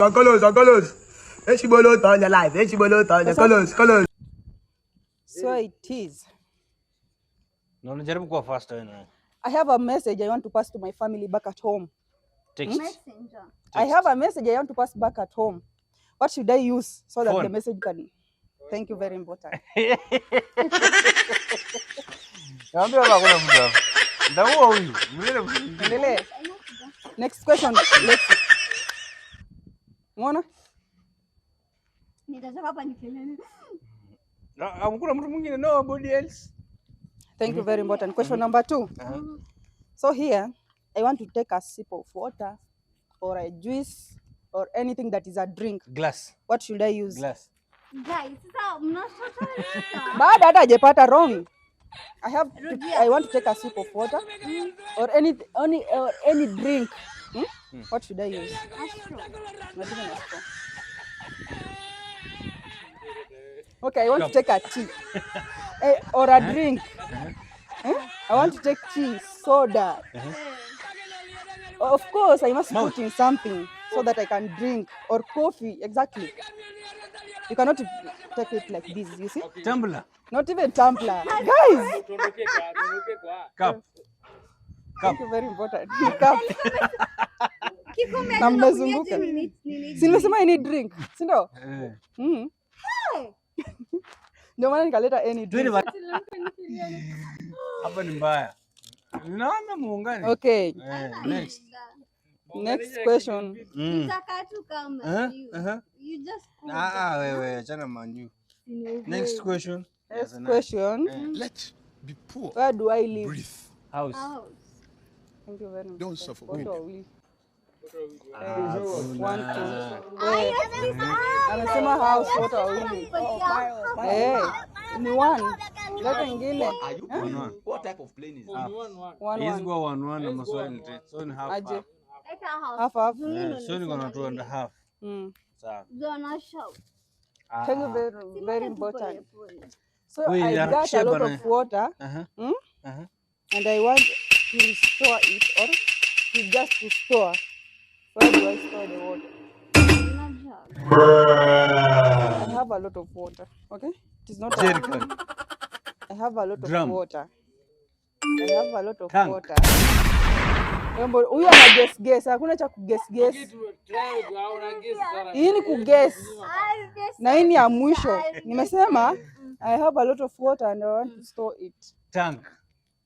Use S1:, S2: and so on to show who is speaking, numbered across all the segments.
S1: Colors.
S2: So it is.
S3: No, najaribu kuwa faster wewe.
S2: I have a message I want to pass to my family back at home.
S3: Text.
S4: Messenger.
S2: I have a message I want to pass back at home. What should I use so that
S3: Phone.
S2: the message can... Thank you, very important.
S3: Naambia baba kuna mtu hapa. Ndaua huyu.
S2: Endelee. Next question. Let's see. Umeona?
S4: Nitatoka hapa nikelele.
S3: Hakuna mtu mwingine, nobody else.
S2: Thank you, very important. Question number 2. So here, I want to take a sip of water or a juice or anything that is a drink.
S3: Glass.
S2: What should I use?
S3: Glass.
S4: Guys, sasa mnashoto.
S2: Baada hata hajapata wrong. I want to take a sip of water or any drink. What should I use?
S4: Astro.
S2: Not even a straw. Okay, I want to take a tea or a drink. I want to take tea, soda. Of course, I must put in something so that I can drink, or coffee. Exactly. You cannot take it like this, you see?
S3: Tumbler.
S2: Not even tumbler. Guys!
S3: Cup.
S2: Thank you, very important. Cup.
S4: Kikombe
S2: Na mmezunguka. Si nimesema any drink, si ndio? Ndio maana nikaleta any drink.
S3: Hapa ni mbaya. Naona muungane.
S2: Okay.
S3: Next.
S2: Next question.
S4: Nitaka tu kama you just
S3: wewe achana manju. Next question.
S2: Next question.
S5: Let's be poor.
S2: Where do I live?
S5: Breathe.
S3: House.
S2: Thank you very much.
S5: Don't suffer.
S2: What are we?
S3: One,
S2: Amesema house, what are we? Ni one. Leta ingine.
S6: What type of plane is that?
S2: One.
S3: Yes, go one na maswali. So ni half.
S2: Aje.
S4: half.
S2: Half.
S3: So ni gonna 2.5. Sawa.
S4: Zona show.
S2: Thank you, very important. So
S3: Wait,
S2: I got a lot of water. And I want to restore it, or to just to store. Where do I store the water? I have a lot of water. Okay? It is not
S3: Jerrycan.
S2: I have a lot
S3: Drum.
S2: of water. I have a lot of
S3: Tank.
S2: water. Huyu ana guess. Hakuna cha guess. Hii ni guess. Na hii ni ya mwisho. Nimesema I have a lot of water and I want to store it.
S3: Tank.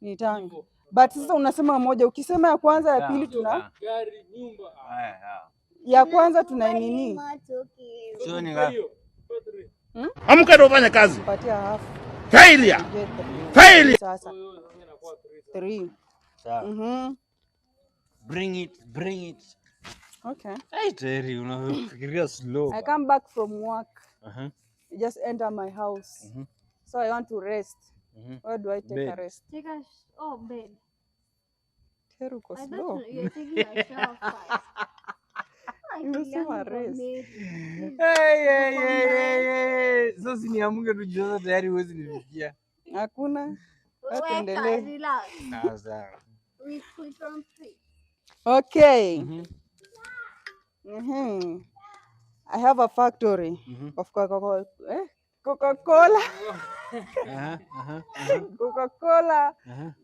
S2: Ni tank. But sasa unasema moja, ukisema ya kwanza ya pili tuna
S6: gari, nyumba.
S2: ya kwanza tuna nini?
S3: So ni ngapi?
S1: Amka ndo fanya kazi.
S2: Patia half.
S1: Failure.
S2: Sasa 3.
S3: Sawa. Bring it.
S2: Okay.
S3: Hey Terry, unafikiria slow.
S2: I come back from work. I just enter my house. So I want to rest. Where do I take a rest?
S4: Take a bed.
S2: Teru ko
S4: I
S2: slow.
S4: thought you're taking a shower first.
S2: Nimesema rest.
S3: Sasa si niamke tu jioni tayari huwezi nifikia.
S2: Hakuna. Tuendelee.
S4: Relax.
S3: Sawa.
S4: We click on 3.
S2: Okay. I have a factory of Coca-Cola. Coca-Cola,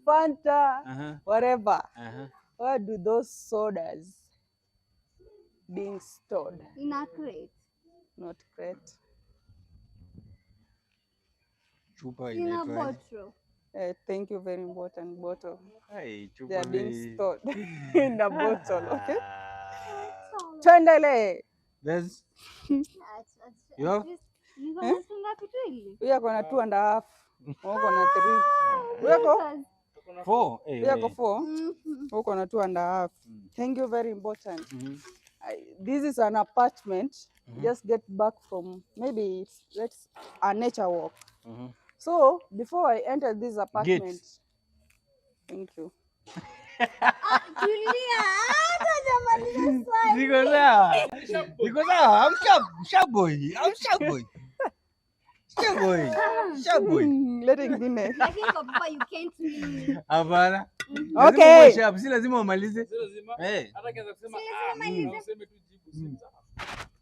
S2: Fanta, whatever. Where do those sodas being stored?
S4: In a crate.
S2: Not crate.
S3: Chupa
S4: In a
S3: ile.
S4: bottle.
S2: Thank you, very important. Bottle.
S3: Hey, chupa.
S2: They are being stored in a bottle. Okay. Tuendelee.
S3: There's yo.
S2: Huyu ako na 2.5. Uko na 3. Huyu ako
S3: 4.
S2: Huyu ako 4. Uko na 2.5. Thank you, very important. This is an apartment. Just get back from maybe it's a nature walk. So before I enter this apartment, thank you.
S3: Because I'm sharp boy.
S2: Let it be next.
S4: Lakini kwa papa you can't win.
S3: Hapana.
S2: Okay.
S3: Si lazima umalize.
S6: Hata kianza kusema useme tu jibu.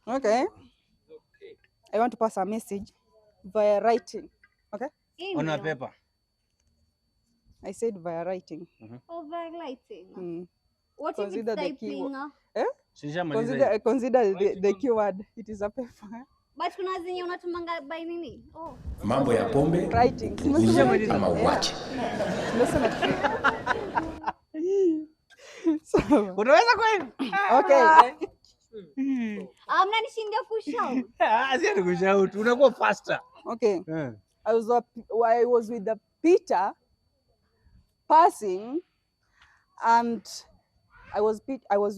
S2: Okay. I want to pass a message via writing. Okay.
S3: On a
S4: Email.
S3: paper.
S2: I said via writing.
S4: Over lighting.
S2: Mm.
S4: What if it's
S2: Consider the
S4: typing?
S2: keyword.
S3: Sishamaliza.
S2: Consider the keyword. It is a paper.
S4: But kuna zenye unatumanga by nini? Oh.
S7: Mambo ya pombe
S2: Writing.
S7: ama uache.
S2: So,
S3: Unaweza kweli?
S2: okay.
S4: Mnanishindia kushout.
S3: Sio nikushout. Unakuwa faster.
S2: Okay. I was with the Peter passing, and I was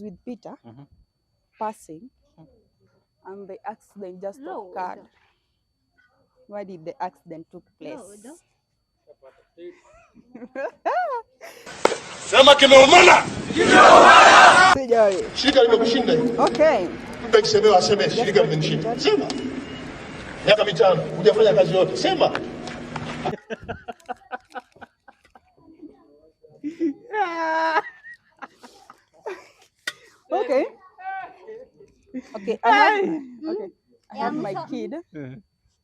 S2: with Peter passing, and the accident just
S4: Lord.
S2: occurred. Why did the accident took place?
S4: Lord.
S1: Sema kimeumana.
S2: Sijui.
S1: Shirika limekushinda hivi.
S2: Okay.
S1: Mpe kisemewa aseme shirika limenishinda. Sema. Miaka 5 hujafanya kazi yote. Sema.
S2: Okay. Okay. I have my kid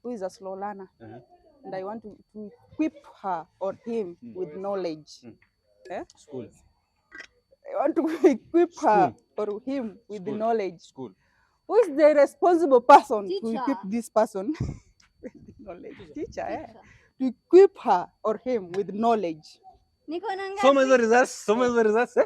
S2: who is a slow learner, and I want to equip her or him with knowledge.
S3: School.
S2: I want to equip her or him with the knowledge.
S3: School.
S2: Who is the responsible person to
S4: Teacher.
S2: equip this person with the knowledge? Teacher. To equip her or him with knowledge.
S4: Niko na ngapi?
S3: Soma hizo results.